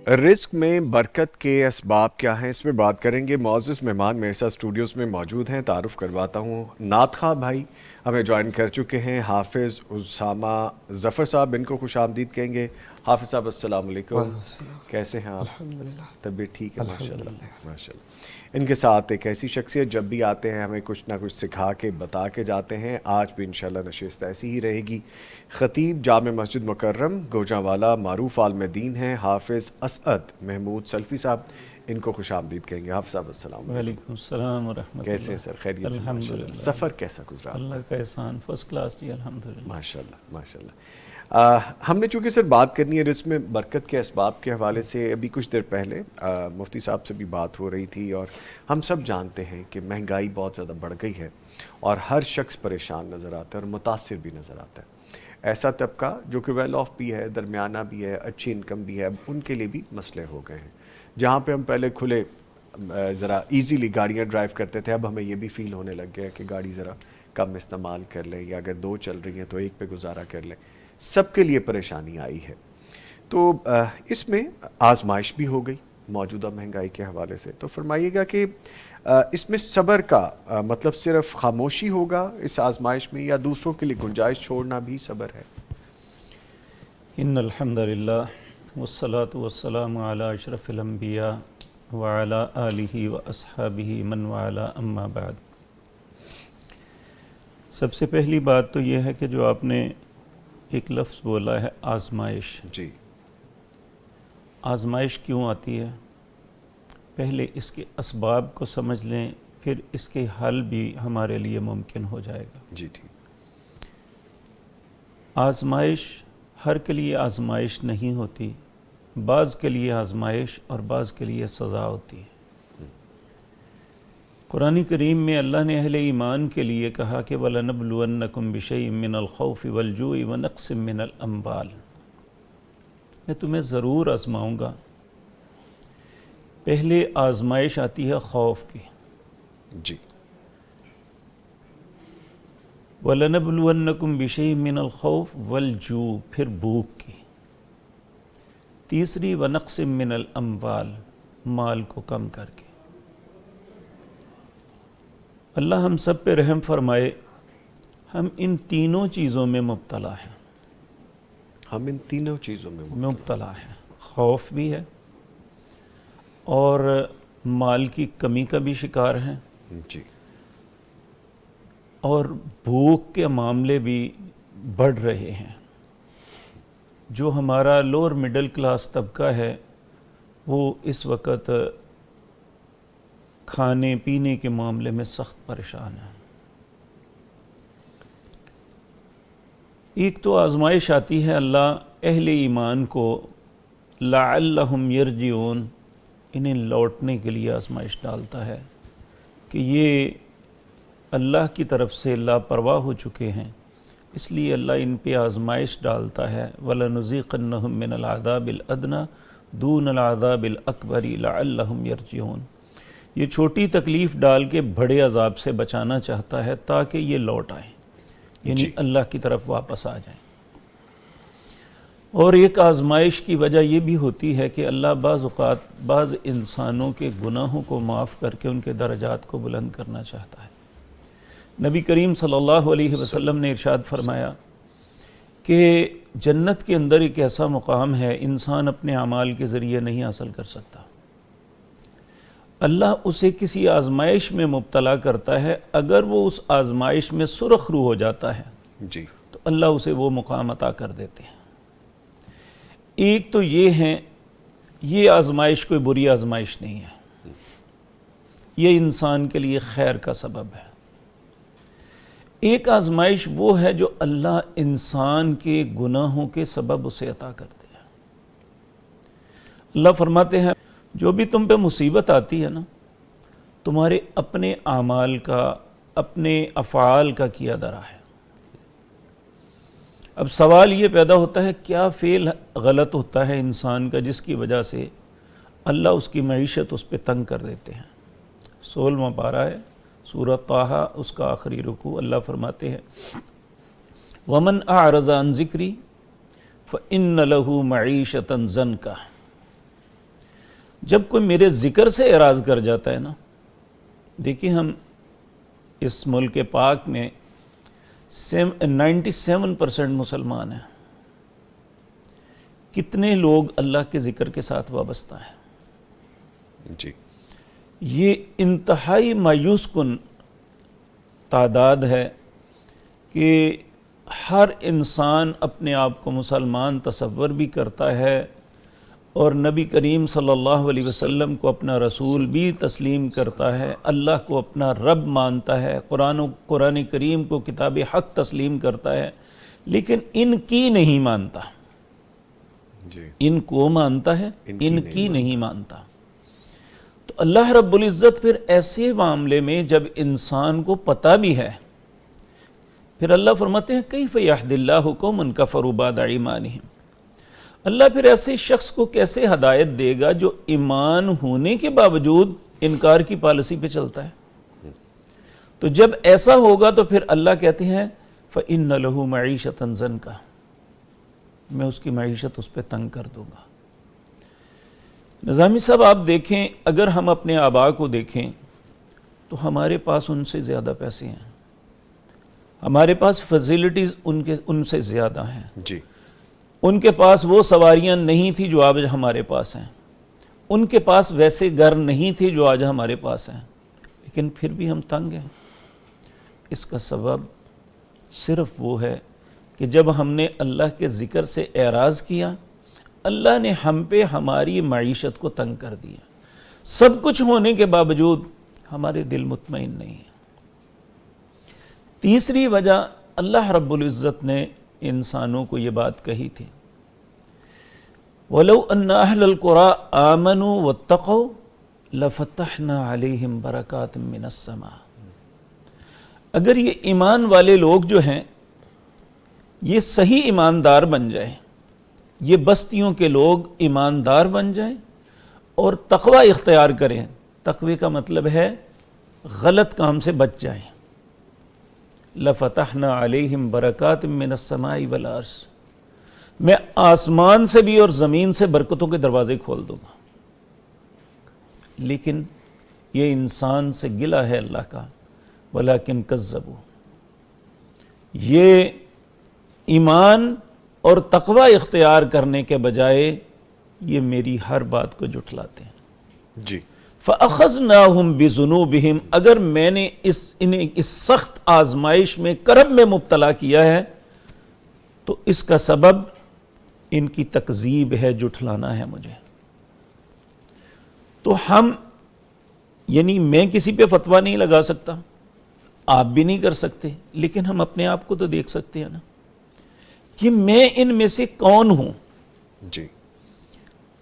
رزق میں برکت کے اسباب کیا ہیں، اس میں بات کریں گے۔ معزز مہمان میرے ساتھ اسٹوڈیوز میں موجود ہیں، تعارف کرواتا ہوں۔ نعت خواں بھائی ہمیں جوائن کر چکے ہیں، حافظ اسامہ ظفر صاحب، ان کو خوش آمدید کہیں گے۔ حافظ صاحب السلام علیکم، وعلیکم السلام۔ کیسے ہیں آپ؟ الحمدللہ طبیعت ٹھیک ہے؟ ماشاءاللہ الحمدللہ۔ ماشاءاللہ۔ ان کے ساتھ ایک ایسی شخصیت جب بھی آتے ہیں ہمیں کچھ نہ کچھ سکھا کے بتا کے جاتے ہیں، آج بھی انشاءاللہ نشست ایسی ہی رہے گی۔ خطیب جامع مسجد مکرم گوجرانوالہ معروف عالم دین ہیں، حافظ اسعد محمود سلفی صاحب، ان کو خوش آمدید کہیں گے۔ حافظ صاحب السلام علیکم، وعلیکم السلام ورحمۃ اللہ۔ کیسے ہیں سر؟ خیریت سے؟ ماشاءاللہ۔ الحمدللہ، سفر کیسا گزرا آپ کا؟ اللہ کا احسان، فرسٹ کلاس جی، الحمدللہ۔ ماشاءاللہ ماشاءاللہ۔ ہم نے چونکہ سر بات کرنی ہے رزق میں برکت کے اسباب کے حوالے سے، ابھی کچھ دیر پہلے مفتی صاحب سے بھی بات ہو رہی تھی، اور ہم سب جانتے ہیں کہ مہنگائی بہت زیادہ بڑھ گئی ہے اور ہر شخص پریشان نظر آتا ہے اور متاثر بھی نظر آتا ہے۔ ایسا طبقہ جو کہ ویل آف بھی ہے، درمیانہ بھی ہے، اچھی انکم بھی ہے، ان کے لیے بھی مسئلے ہو گئے ہیں۔ جہاں پہ ہم پہلے کھلے ذرا ایزیلی گاڑیاں ڈرائیو کرتے تھے، اب ہمیں یہ بھی فیل ہونے لگ گیا کہ گاڑی ذرا کم استعمال کر لیں، یا اگر دو چل رہی ہیں تو ایک پہ گزارا کر لیں۔ سب کے لیے پریشانی آئی ہے، تو اس میں آزمائش بھی ہو گئی موجودہ مہنگائی کے حوالے سے۔ تو فرمائیے گا کہ اس میں صبر کا مطلب صرف خاموشی ہوگا اس آزمائش میں، یا دوسروں کے لیے گنجائش چھوڑنا بھی صبر ہے؟ ان الحمدللہ والصلاة والسلام علی اشرف الانبیاء وعلی آلہ واصحابہ من والاه، اما بعد۔ سب سے پہلی بات تو یہ ہے کہ جو آپ نے ایک لفظ بولا ہے آزمائش، جی، آزمائش کیوں آتی ہے؟ پہلے اس کے اسباب کو سمجھ لیں، پھر اس کے حل بھی ہمارے لیے ممکن ہو جائے گا۔ جی ٹھیک۔ آزمائش ہر کے لیے آزمائش نہیں ہوتی، بعض کے لیے آزمائش اور بعض کے لیے سزا ہوتی ہے۔ قرآن کریم میں اللہ نے اہل ایمان کے لیے کہا کہ وَلَنَبْلُوَنَّكُمْ بِشَيْءٍ مِّنَ الْخَوْفِ وَالْجُوعِ وَنَقْصٍ مِّنَ الْأَمْوَالِ، میں تمہیں ضرور آزماؤں گا۔ پہلے آزمائش آتی ہے خوف کی، جی، وَلَنَبْلُوَنَّكُمْ بِشَيْءٍ مِّنَ الْخَوْفِ وَالْجُوعِ، پھر بھوک کی۔ تیسری وَنَقْصٍ مِّنَ الْأَمْوَالِ، مال کو کم کر کے۔ اللہ ہم سب پہ رحم فرمائے، ہم ان تینوں چیزوں میں مبتلا ہیں، ہم ان تینوں چیزوں میں مبتلا ہیں۔ خوف بھی ہے اور مال کی کمی کا بھی شکار ہیں، جی، اور بھوک کے معاملے بھی بڑھ رہے ہیں۔ جو ہمارا لوور مڈل کلاس طبقہ ہے وہ اس وقت کھانے پینے کے معاملے میں سخت پریشان ہے۔ ایک تو آزمائش آتی ہے، اللہ اہل ایمان کو لعلہم یرجعون، انہیں لوٹنے کے لیے آزمائش ڈالتا ہے کہ یہ اللہ کی طرف سے لاپرواہ ہو چکے ہیں، اس لیے اللہ ان پہ آزمائش ڈالتا ہے۔ وَلَنُذِيقَنَّهُم مِّنَ الْعَذَابِ الْأَدْنَىٰ دُونَ الْعَذَابِ الْأَكْبَرِ لَعَلَّهُمْ يَرْجِعُونَ، یہ چھوٹی تکلیف ڈال کے بڑے عذاب سے بچانا چاہتا ہے تاکہ یہ لوٹ آئیں، یعنی اللہ کی طرف واپس آ جائیں۔ اور ایک آزمائش کی وجہ یہ بھی ہوتی ہے کہ اللہ بعض اوقات بعض انسانوں کے گناہوں کو معاف کر کے ان کے درجات کو بلند کرنا چاہتا ہے۔ نبی کریم صلی اللہ علیہ وسلم نے ارشاد فرمایا کہ جنت کے اندر ایک ایسا مقام ہے انسان اپنے اعمال کے ذریعے نہیں حاصل کر سکتا، اللہ اسے کسی آزمائش میں مبتلا کرتا ہے، اگر وہ اس آزمائش میں سرخ رو ہو جاتا ہے جی، تو اللہ اسے وہ مقام عطا کر دیتے ہیں۔ ایک تو یہ ہے، یہ آزمائش کوئی بری آزمائش نہیں ہے، یہ انسان کے لیے خیر کا سبب ہے۔ ایک آزمائش وہ ہے جو اللہ انسان کے گناہوں کے سبب اسے عطا کرتے ہیں۔ اللہ فرماتے ہیں جو بھی تم پہ مصیبت آتی ہے نا، تمہارے اپنے اعمال کا، اپنے افعال کا کیا درا ہے۔ اب سوال یہ پیدا ہوتا ہے کیا فعل غلط ہوتا ہے انسان کا جس کی وجہ سے اللہ اس کی معیشت اس پہ تنگ کر دیتے ہیں۔ 16واں پارہ ہے سورۃ طٰہٰ، اس کا آخری رکوع، اللہ فرماتے ہیں وَمَنْ أَعْرَضَ عَنْ ذِكْرِي فَإِنَّ لَهُ مَعِيشَةً ضَنْكَ، جب کوئی میرے ذکر سے اعراض کر جاتا ہے نا، دیکھیں ہم اس ملک پاک میں 97% مسلمان ہیں، کتنے لوگ اللہ کے ذکر کے ساتھ وابستہ ہیں؟ جی، یہ انتہائی مایوس کن تعداد ہے کہ ہر انسان اپنے آپ کو مسلمان تصور بھی کرتا ہے اور نبی کریم صلی اللہ علیہ وسلم کو اپنا رسول بھی تسلیم کرتا ہے، اللہ کو اپنا رب مانتا ہے، قرآن کریم کو کتاب حق تسلیم کرتا ہے، لیکن ان کی نہیں مانتا۔ جی، ان کو مانتا ہے، ان کی نہیں مانتا۔ تو اللہ رب العزت پھر ایسے معاملے میں جب انسان کو پتہ بھی ہے، پھر اللہ فرماتے ہیں کیف یہد اللہ قوما کفروا بعد ایمانہم، اللہ پھر ایسے شخص کو کیسے ہدایت دے گا جو ایمان ہونے کے باوجود انکار کی پالیسی پہ چلتا ہے؟ تو جب ایسا ہوگا تو پھر اللہ کہتے ہیں فَإِنَّ لَهُ مَعِيشَةً ضَنْكَ، میں اس کی معیشت اس پہ تنگ کر دوں گا۔ نظامی صاحب آپ دیکھیں، اگر ہم اپنے آباء کو دیکھیں تو ہمارے پاس ان سے زیادہ پیسے ہیں، ہمارے پاس فیسلٹیز ان سے زیادہ ہیں، جی، ان کے پاس وہ سواریاں نہیں تھی جو آج ہمارے پاس ہیں، ان کے پاس ویسے گھر نہیں تھے جو آج ہمارے پاس ہیں، لیکن پھر بھی ہم تنگ ہیں۔ اس کا سبب صرف وہ ہے کہ جب ہم نے اللہ کے ذکر سے اعراض کیا، اللہ نے ہم پہ ہماری معیشت کو تنگ کر دیا، سب کچھ ہونے کے باوجود ہمارے دل مطمئن نہیں ہیں۔ تیسری وجہ، اللہ رب العزت نے انسانوں کو یہ بات کہی تھی وَلَوْ أَنَّ أَهْلَ الْقُرَىٰ آمَنُوا وَاتَّقَوْا لَفَتَحْنَا عَلَيْهِمْ بَرَكَاتٍ مِّنَ السَّمَاءِ، اگر یہ ایمان والے لوگ جو ہیں یہ صحیح ایماندار بن جائیں، یہ بستیوں کے لوگ ایماندار بن جائیں اور تقوی اختیار کریں، تقوی کا مطلب ہے غلط کام سے بچ جائیں، لَفَتَحْنَا عَلَيْهِمْ بَرَكَاتٍ مِّنَ السَّمَاءِ وَالْأَرْضِ، میں آسمان سے بھی اور زمین سے برکتوں کے دروازے کھول دوں گا۔ لیکن یہ انسان سے گلہ ہے اللہ کا، وَلَكِنْ كَذَّبُوا، یہ ایمان اور تقوی اختیار کرنے کے بجائے یہ میری ہر بات کو جھٹلاتے ہیں۔ جی، فَأَخَذْنَاهُمْ بِذُنُوبِهِمْ، اگر میں نے انہیں اس سخت آزمائش میں کرب میں مبتلا کیا ہے تو اس کا سبب ان کی تکذیب ہے، جھٹلانا ہے مجھے۔ تو ہم یعنی میں کسی پہ فتویٰ نہیں لگا سکتا، آپ بھی نہیں کر سکتے، لیکن ہم اپنے آپ کو تو دیکھ سکتے ہیں نا کہ میں ان میں سے کون ہوں، جی،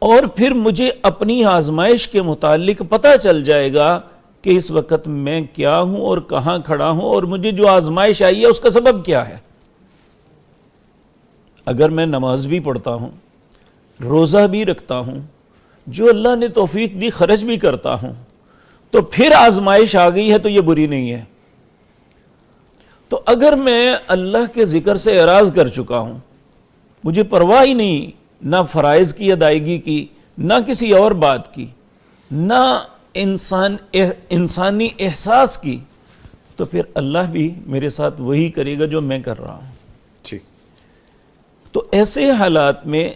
اور پھر مجھے اپنی آزمائش کے متعلق پتہ چل جائے گا کہ اس وقت میں کیا ہوں اور کہاں کھڑا ہوں، اور مجھے جو آزمائش آئی ہے اس کا سبب کیا ہے۔ اگر میں نماز بھی پڑھتا ہوں، روزہ بھی رکھتا ہوں، جو اللہ نے توفیق دی خرچ بھی کرتا ہوں، تو پھر آزمائش آ گئی ہے تو یہ بری نہیں ہے۔ تو اگر میں اللہ کے ذکر سے اعراض کر چکا ہوں، مجھے پرواہ ہی نہیں نہ فرائض کی ادائیگی کی، نہ کسی اور بات کی، نہ انسانی احساس کی، تو پھر اللہ بھی میرے ساتھ وہی کرے گا جو میں کر رہا ہوں۔ جی، تو ایسے حالات میں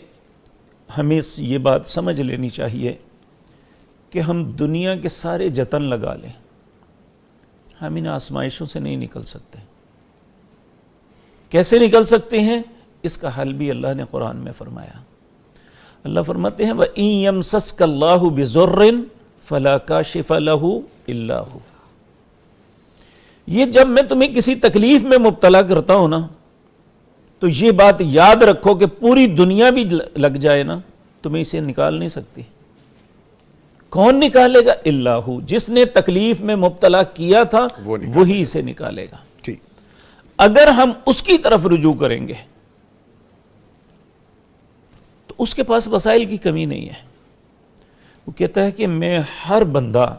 ہمیں یہ بات سمجھ لینی چاہیے کہ ہم دنیا کے سارے جتن لگا لیں، ہم ان آزمائشوں سے نہیں نکل سکتے۔ کیسے نکل سکتے ہیں؟ اس کا حل بھی اللہ نے قرآن میں فرمایا۔ اللہ فرماتے ہیں وَإِن يَمْسَسْكَ اللَّهُ بِضُرٍّ فَلَا كَاشِفَ لَهُ إِلَّا هُوَ، یہ جب میں تمہیں کسی تکلیف میں مبتلا کرتا ہوں نا، تو یہ بات یاد رکھو کہ پوری دنیا بھی لگ جائے نا، تمہیں اسے نکال نہیں سکتی۔ کون نکالے گا؟ اللہ، جس نے تکلیف میں مبتلا کیا تھا وہی اسے نکالے گا۔ ٹھیک، اگر ہم اس کی طرف رجوع کریں گے تو اس کے پاس وسائل کی کمی نہیں ہے۔ وہ کہتا ہے کہ میں ہر بندہ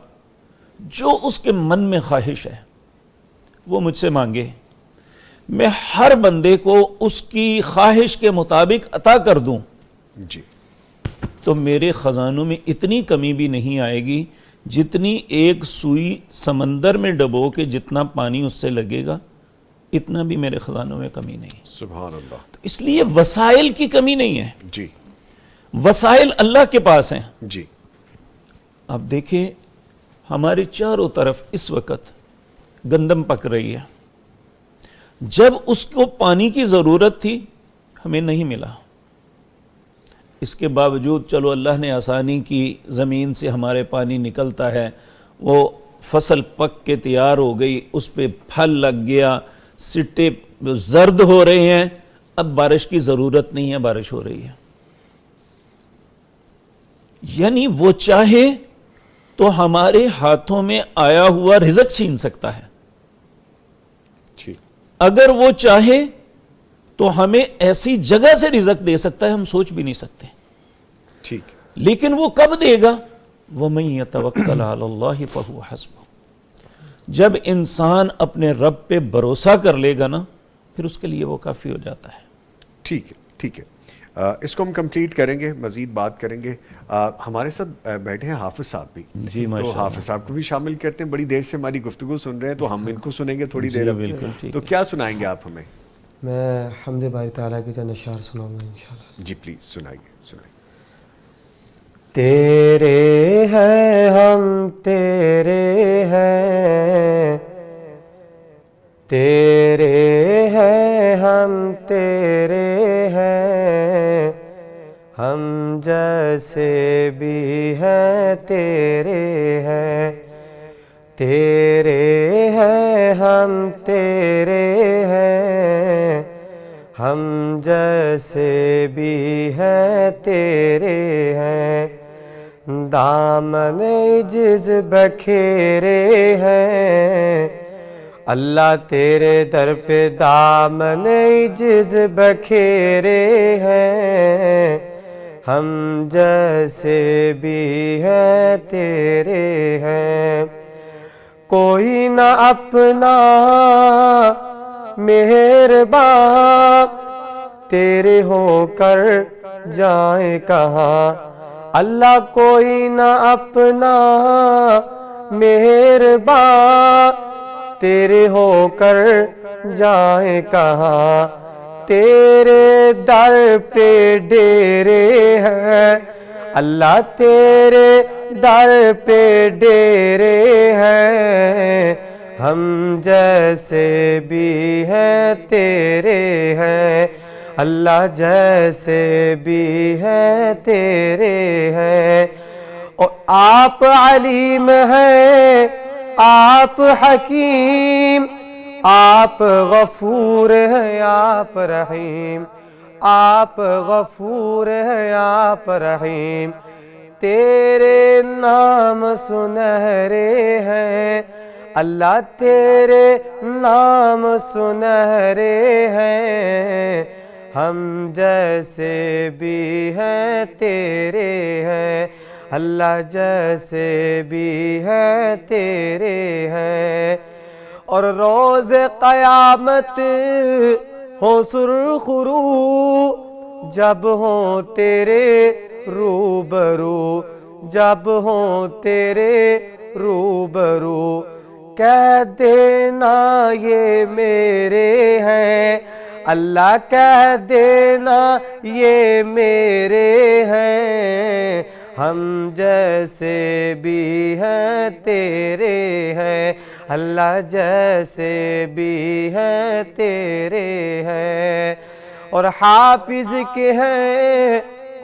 جو اس کے من میں خواہش ہے وہ مجھ سے مانگے، میں ہر بندے کو اس کی خواہش کے مطابق عطا کر دوں۔ جی، تو میرے خزانوں میں اتنی کمی بھی نہیں آئے گی جتنی ایک سوئی سمندر میں ڈبو کے جتنا پانی اس سے لگے گا اتنا بھی میرے خزانوں میں کمی نہیں. سبحان اللہ. تو اس لیے وسائل کی کمی نہیں ہے. جی وسائل اللہ کے پاس ہیں. جی. آپ دیکھیں ہمارے چاروں طرف اس وقت گندم پک رہی ہے. جب اس کو پانی کی ضرورت تھی ہمیں نہیں ملا. اس کے باوجود چلو اللہ نے آسانی کی, زمین سے ہمارے پانی نکلتا ہے, وہ فصل پک کے تیار ہو گئی, اس پہ پھل لگ گیا, سٹے زرد ہو رہے ہیں, اب بارش کی ضرورت نہیں ہے, بارش ہو رہی ہے. یعنی وہ چاہے تو ہمارے ہاتھوں میں آیا ہوا رزق چھین سکتا ہے. جی. اگر وہ چاہے تو ہمیں ایسی جگہ سے رزق دے سکتا ہے ہم سوچ بھی نہیں سکتے. ٹھیک. لیکن وہ کب دے گا؟ وَمَن يَتَوَكَّلْ عَلَى اللَّهِ فَهُوَ حَسْبُهُ. جب انسان اپنے رب پہ بھروسہ کر لے گا نا پھر اس کے لیے وہ کافی ہو جاتا ہے. ٹھیک ہے ٹھیک ہے. اس کو ہم کمپلیٹ کریں گے, مزید بات کریں گے. ہمارے ساتھ بیٹھے ہیں حافظ صاحب بھی. جی تو حافظ صاحب کو بھی شامل کرتے ہیں. بڑی دیر سے ہماری گفتگو سن رہے ہیں تو ہم ان کو سنیں گے تھوڑی دیر. بالکل. تو کیا سنائیں گے آپ ہمیں؟ میں حمد باری تعالیٰ کی چند اشعار سناؤں گا انشاءاللہ. جی پلیز سنائیے. تیرے ہیں ہم تیرے ہیں, تیرے ہیں ہم تیرے ہیں, ہم جیسے بھی ہیں تیرے ہیں. تیرے ہیں ہم تیرے ہیں, ہم جیسے بھی ہیں تیرے ہیں. دامن عجز بکھیرے ہیں, اللہ تیرے در پہ دامن عجز بکھیرے ہیں, ہم جیسے بھی ہیں تیرے ہیں. کوئی نہ اپنا مہربان تیرے ہو کر جائیں کہاں, اللہ کوئی نہ اپنا مہربان تیرے ہو کر جائیں کہاں. تیرے در پہ ڈیرے ہیں, اللہ تیرے در پہ ڈیرے ہیں, ہم جیسے بھی ہیں تیرے ہیں. اللہ جیسے بھی ہیں تیرے ہیں. اور آپ علیم ہیں, آپ حکیم, آپ غفور ہیں, آپ رحیم, آپ غفور ہیں, آپ رحیم. تیرے نام سنہرے ہیں, اللہ تیرے نام سنہرے ہیں, ہم جیسے بھی ہیں تیرے ہیں. اللہ جیسے بھی ہیں تیرے ہیں. اور روز قیامت ہو سرخ رو جب ہوں تیرے روبرو, جب ہوں تیرے روبرو, کہہ دینا یہ میرے ہیں, اللہ کہہ دینا یہ میرے ہیں, ہم جیسے بھی ہیں تیرے ہیں. اللہ جیسے بھی ہیں تیرے ہیں. اور حافظ کے ہیں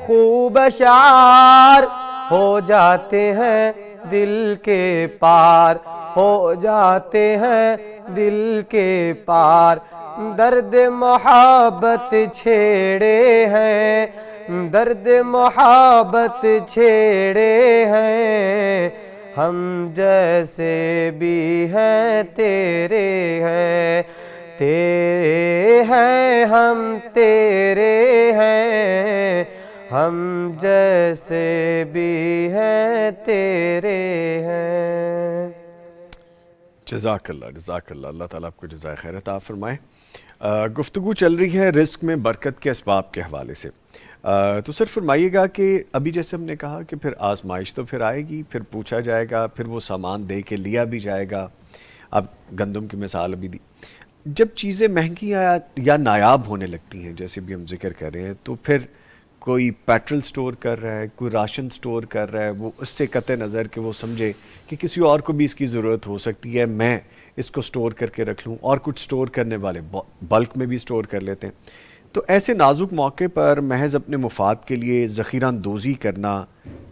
خوب اشعار, ہو جاتے ہیں دل کے پار, ہو جاتے ہیں دل کے پار. درد محبت چھیڑے ہیں, درد محبت چھیڑے ہیں, ہم جیسے بھی ہیں تیرے ہیں. تیرے ہیں ہم تیرے ہیں, ہم جیسے بھی ہیں تیرے ہیں. جزاک اللہ جزاک اللہ. اللہ تعالیٰ آپ کو جزائے خیر عطا فرمائے. گفتگو چل رہی ہے رزق میں برکت کے اسباب کے حوالے سے. تو سر فرمائیے گا کہ ابھی جیسے ہم نے کہا کہ پھر آزمائش تو پھر آئے گی، پھر پوچھا جائے گا، پھر وہ سامان دے کے لیا بھی جائے گا. اب گندم کی مثال ابھی دی. جب چیزیں مہنگی یا نایاب ہونے لگتی ہیں جیسے بھی ہم ذکر کر رہے ہیں، تو پھر کوئی پیٹرول سٹور کر رہا ہے، کوئی راشن سٹور کر رہا ہے، وہ اس سے قطع نظر کہ وہ سمجھے کہ کسی اور کو بھی اس کی ضرورت ہو سکتی ہے، میں اس کو سٹور کر کے رکھ لوں. اور کچھ سٹور کرنے والے بلک میں بھی سٹور کر لیتے ہیں. تو ایسے نازک موقع پر محض اپنے مفاد کے لیے ذخیرہ اندوزی کرنا،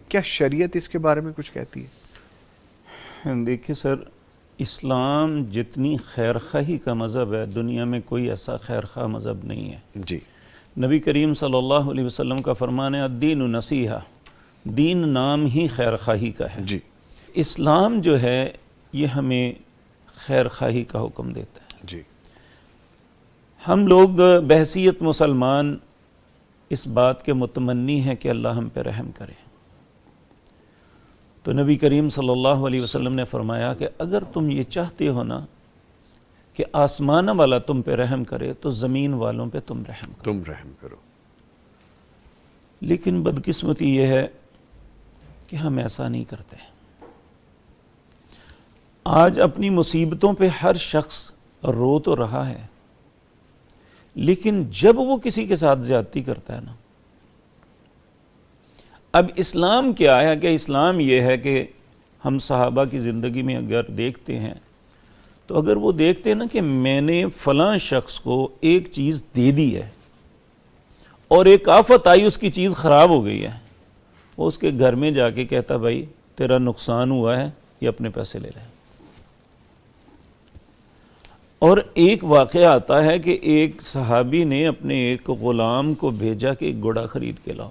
کیا شریعت اس کے بارے میں کچھ کہتی ہے؟ دیکھیے سر، اسلام جتنی خیر خواہی کا مذہب ہے، دنیا میں کوئی ایسا خیر خواہ مذہب نہیں ہے. جی. نبی کریم صلی اللہ علیہ وسلم کا فرمان ہے الدین نصیحہ، دین نام ہی خیر خواہی کا ہے. جی. اسلام جو ہے یہ ہمیں خیر خواہی کا حکم دیتا ہے. جی. ہم لوگ بحیثیت مسلمان اس بات کے متمنی ہیں کہ اللہ ہم پہ رحم کرے. تو نبی کریم صلی اللہ علیہ وسلم نے فرمایا کہ اگر تم یہ چاہتے ہو نا کہ آسمان والا تم پہ رحم کرے تو زمین والوں پہ تم رحم کرو. لیکن بدقسمتی یہ ہے کہ ہم ایسا نہیں کرتے. آج اپنی مصیبتوں پہ ہر شخص رو تو رہا ہے، لیکن جب وہ کسی کے ساتھ زیادتی کرتا ہے نا، اب اسلام کیا ہے کہ اسلام یہ ہے کہ ہم صحابہ کی زندگی میں اگر دیکھتے ہیں تو اگر وہ دیکھتے ہیں نا کہ میں نے فلاں شخص کو ایک چیز دے دی ہے اور ایک آفت آئی، اس کی چیز خراب ہو گئی ہے، وہ اس کے گھر میں جا کے کہتا بھائی تیرا نقصان ہوا ہے، یہ اپنے پیسے لے لے. اور ایک واقعہ آتا ہے کہ ایک صحابی نے اپنے ایک غلام کو بھیجا کہ ایک گھوڑا خرید کے لاؤ.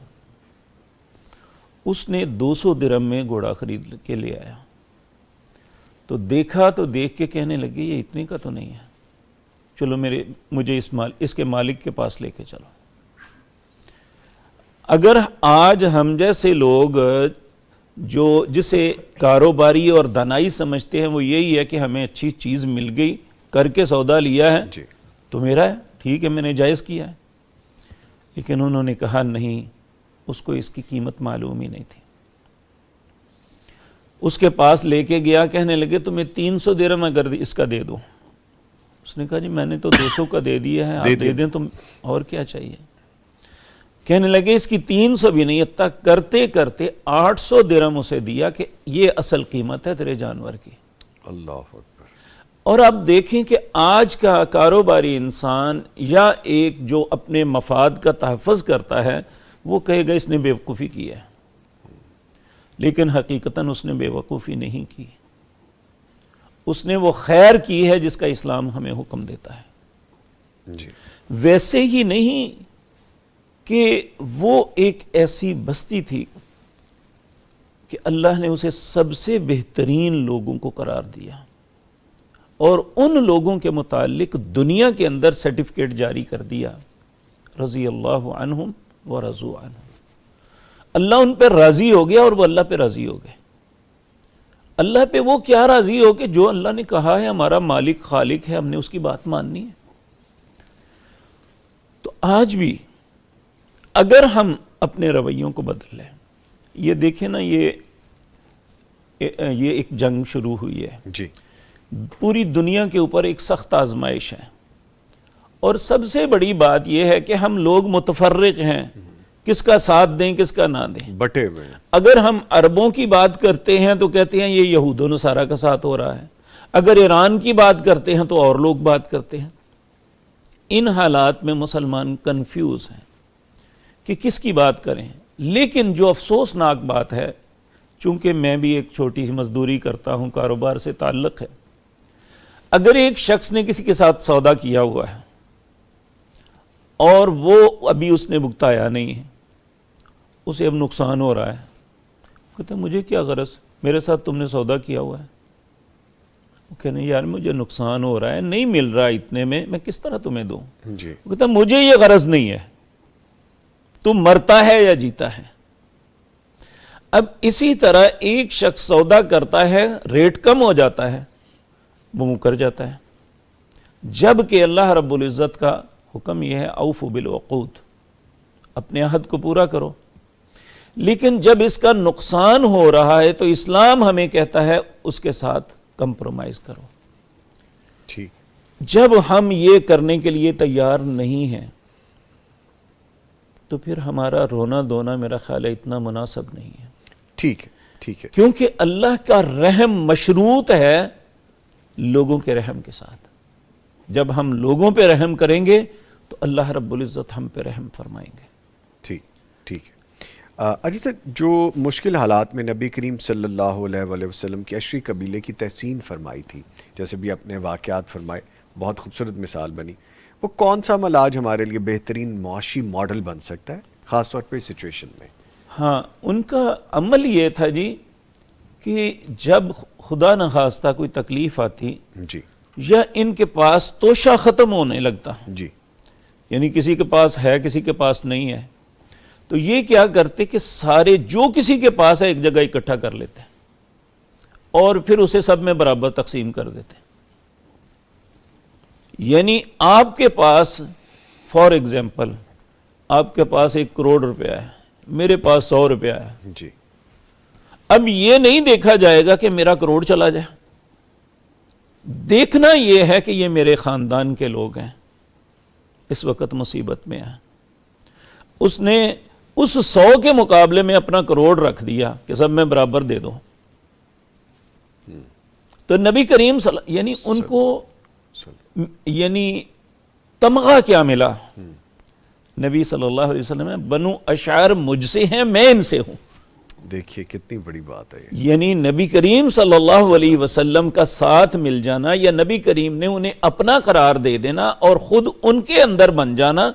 اس نے 200 درہم میں گھوڑا خرید کے لے آیا. تو دیکھا تو دیکھ کے کہنے لگے یہ اتنے کا تو نہیں ہے، چلو مجھے اس کے مالک کے پاس لے کے چلو. اگر آج ہم جیسے لوگ جو جسے کاروباری اور دانائی سمجھتے ہیں وہ یہی ہے کہ ہمیں اچھی چیز مل گئی، کر کے سودا لیا ہے جی. تو میرا ہے، ٹھیک ہے میں نے جائز کیا ہے. لیکن انہوں نے کہا نہیں، اس کو اس کی قیمت معلوم ہی نہیں تھی. اس کے پاس لے کے گیا، کہنے لگے تمہیں 300 درہم اگر اس کا دے دو. اس نے کہا جی میں نے تو 200 کا دے دیا ہے، آپ دے دیں تم، اور کیا چاہیے. کہنے لگے اس کی 300 بھی نہیں، تک کرتے کرتے 800 درہم اسے دیا کہ یہ اصل قیمت ہے تیرے جانور کی. اللہ اکبر. اور آپ دیکھیں کہ آج کا کاروباری انسان یا ایک جو اپنے مفاد کا تحفظ کرتا ہے وہ کہے گا اس نے بے وقوفی کی ہے، لیکن حقیقتاً اس نے بے وقوفی نہیں کی، اس نے وہ خیر کی ہے جس کا اسلام ہمیں حکم دیتا ہے. جی. ویسے ہی نہیں کہ وہ ایک ایسی بستی تھی کہ اللہ نے اسے سب سے بہترین لوگوں کو قرار دیا اور ان لوگوں کے متعلق دنیا کے اندر سرٹیفکیٹ جاری کر دیا، رضی اللہ عنہم ورضوا عنہ. اللہ ان پہ راضی ہو گیا اور وہ اللہ پہ راضی ہو گئے. اللہ پہ وہ کیا راضی ہو کہ جو اللہ نے کہا ہے ہمارا مالک خالق ہے، ہم نے اس کی بات ماننی ہے. تو آج بھی اگر ہم اپنے رویوں کو بدل لیں، یہ دیکھیں نا یہ ایک جنگ شروع ہوئی ہے. جی. پوری دنیا کے اوپر ایک سخت آزمائش ہے، اور سب سے بڑی بات یہ ہے کہ ہم لوگ متفرق ہیں، کس کا ساتھ دیں کس کا نہ دیں، بٹے ہوئے ہیں. اگر ہم عربوں کی بات کرتے ہیں تو کہتے ہیں یہ یہود و نصارہ کا ساتھ ہو رہا ہے، اگر ایران کی بات کرتے ہیں تو اور لوگ بات کرتے ہیں. ان حالات میں مسلمان کنفیوز ہیں کہ کس کی بات کریں. لیکن جو افسوسناک بات ہے، چونکہ میں بھی ایک چھوٹی سی مزدوری کرتا ہوں، کاروبار سے تعلق ہے، اگر ایک شخص نے کسی کے ساتھ سودا کیا ہوا ہے اور وہ ابھی اس نے بھگتایا نہیں ہے، اسے اب نقصان ہو رہا ہے، کہتے ہیں مجھے کیا غرض، میرے ساتھ تم نے سودا کیا ہوا ہے. وہ کہنے یار مجھے نقصان ہو رہا ہے، نہیں مل رہا اتنے میں کس طرح تمہیں دوں. جی. وہ کہتا ہے مجھے یہ غرض نہیں ہے تم مرتا ہے یا جیتا ہے. اب اسی طرح ایک شخص سودا کرتا ہے، ریٹ کم ہو جاتا ہے، وہ مکر جاتا ہے، جب کہ اللہ رب العزت کا حکم یہ ہے اوفوا بالعقود، اپنے عہد کو پورا کرو. لیکن جب اس کا نقصان ہو رہا ہے تو اسلام ہمیں کہتا ہے اس کے ساتھ کمپرومائز کرو. ٹھیک. جب ہم یہ کرنے کے لیے تیار نہیں ہیں تو پھر ہمارا رونا دھونا میرا خیال ہے اتنا مناسب نہیں ہے. ٹھیک ہے. ٹھیک ہے. کیونکہ اللہ کا رحم مشروط ہے لوگوں کے رحم کے ساتھ. جب ہم لوگوں پہ رحم کریں گے تو اللہ رب العزت ہم پہ رحم فرمائیں گے. ٹھیک. ٹھیک ہے. اجی سر، جو مشکل حالات میں نبی کریم صلی اللہ علیہ وآلہ وسلم کی اشری قبیلے کی تحسین فرمائی تھی، جیسے بھی اپنے واقعات فرمائے، بہت خوبصورت مثال بنی، وہ کون سا عمل آج ہمارے لیے بہترین معاشی ماڈل بن سکتا ہے خاص طور پہ اس سچویشن میں؟ ہاں، ان کا عمل یہ تھا جی کہ جب خدا نخواستہ کوئی تکلیف آتی جی. یا ان کے پاس توشہ ختم ہونے لگتا، جی. یعنی کسی کے پاس ہے کسی کے پاس نہیں ہے، تو یہ کیا کرتے کہ سارے جو کسی کے پاس ہے ایک جگہ اکٹھا کر لیتے اور پھر اسے سب میں برابر تقسیم کر دیتے. یعنی آپ کے پاس فار ایگزامپل آپ کے پاس 1 کروڑ روپیہ ہے، میرے پاس 100 روپیہ ہے. جی. اب یہ نہیں دیکھا جائے گا کہ میرا کروڑ چلا جائے، دیکھنا یہ ہے کہ یہ میرے خاندان کے لوگ ہیں، اس وقت مصیبت میں ہیں. اس نے اس 100 کے مقابلے میں اپنا کروڑ رکھ دیا کہ سب میں برابر دے دو. تو نبی کریم یعنی ان کو یعنی تمغہ کیا ملا؟ نبی صلی اللہ علیہ وسلم ہے بنو اشعر مجھ سے ہیں، میں ان سے ہوں. دیکھیے کتنی بڑی بات ہے. یعنی نبی کریم صلی اللہ علیہ وسلم کا ساتھ مل جانا یا نبی کریم نے انہیں اپنا قرار دے دینا اور خود ان کے اندر بن جانا،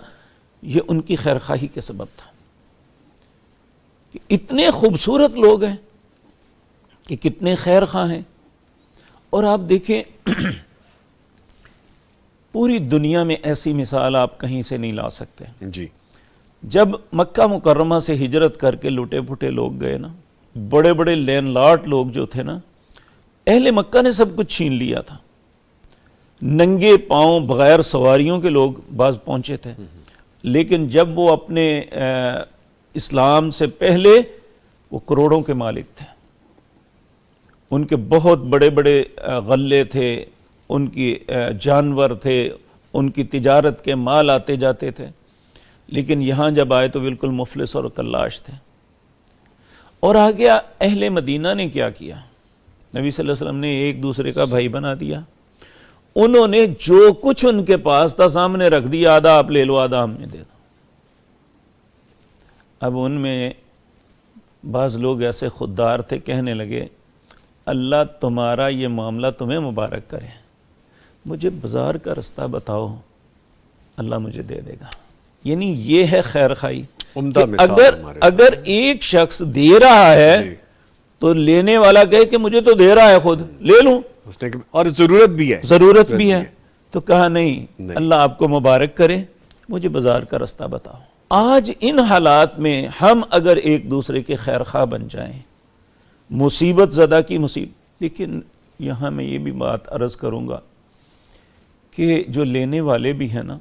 یہ ان کی خیرخواہی کے سبب تھا. کہ اتنے خوبصورت لوگ ہیں کہ کتنے خیر خواہ ہیں. اور آپ دیکھیں پوری دنیا میں ایسی مثال آپ کہیں سے نہیں لا سکتے. جی. جب مکہ مکرمہ سے ہجرت کر کے لٹے پھٹے لوگ گئے نا، بڑے بڑے لین لاٹ لوگ جو تھے نا، اہل مکہ نے سب کچھ چھین لیا تھا. ننگے پاؤں بغیر سواریوں کے لوگ بعض پہنچے تھے، لیکن جب وہ اپنے اسلام سے پہلے وہ کروڑوں کے مالک تھے. ان کے بہت بڑے بڑے غلے تھے، ان کی جانور تھے، ان کی تجارت کے مال آتے جاتے تھے. لیکن یہاں جب آئے تو بالکل مفلس اور کلاش تھے. اور آگے اہل مدینہ نے کیا کیا؟ نبی صلی اللہ علیہ وسلم نے ایک دوسرے کا بھائی بنا دیا. انہوں نے جو کچھ ان کے پاس تھا سامنے رکھ دیا، آدھا آپ لے لو آدھا ہم نے دے دو. اب ان میں بعض لوگ ایسے خوددار تھے، کہنے لگے اللہ تمہارا یہ معاملہ تمہیں مبارک کرے، مجھے بازار کا رستہ بتاؤ، اللہ مجھے دے دے گا. یعنی یہ ہے خیر خواہی. اگر ایک شخص دے رہا ہے تو لینے والا کہے کہ مجھے تو دے رہا ہے، خود لے لوں، اور ضرورت بھی ہے تو کہا نہیں اللہ آپ کو مبارک کرے، مجھے بازار کا رستہ بتاؤ. آج ان حالات میں ہم اگر ایک دوسرے کے خیر خواہ بن جائیں، مصیبت زدہ کی مصیبت. لیکن یہاں میں یہ بھی بات عرض کروں گا کہ جو لینے والے بھی ہیں نا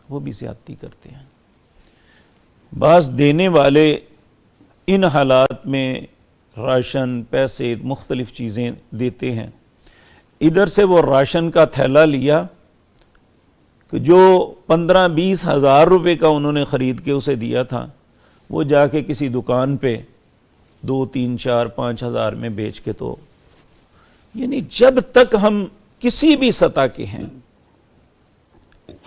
وہ بھی زیادتی کرتے ہیں. بعض دینے والے ان حالات میں راشن، پیسے، مختلف چیزیں دیتے ہیں. ادھر سے وہ راشن کا تھیلا لیا کہ جو 15-20 ہزار روپے کا انہوں نے خرید کے اسے دیا تھا، وہ جا کے کسی دکان پہ 2، 3، 4، 5 ہزار میں بیچ کے. تو یعنی جب تک ہم کسی بھی سطح کے ہیں،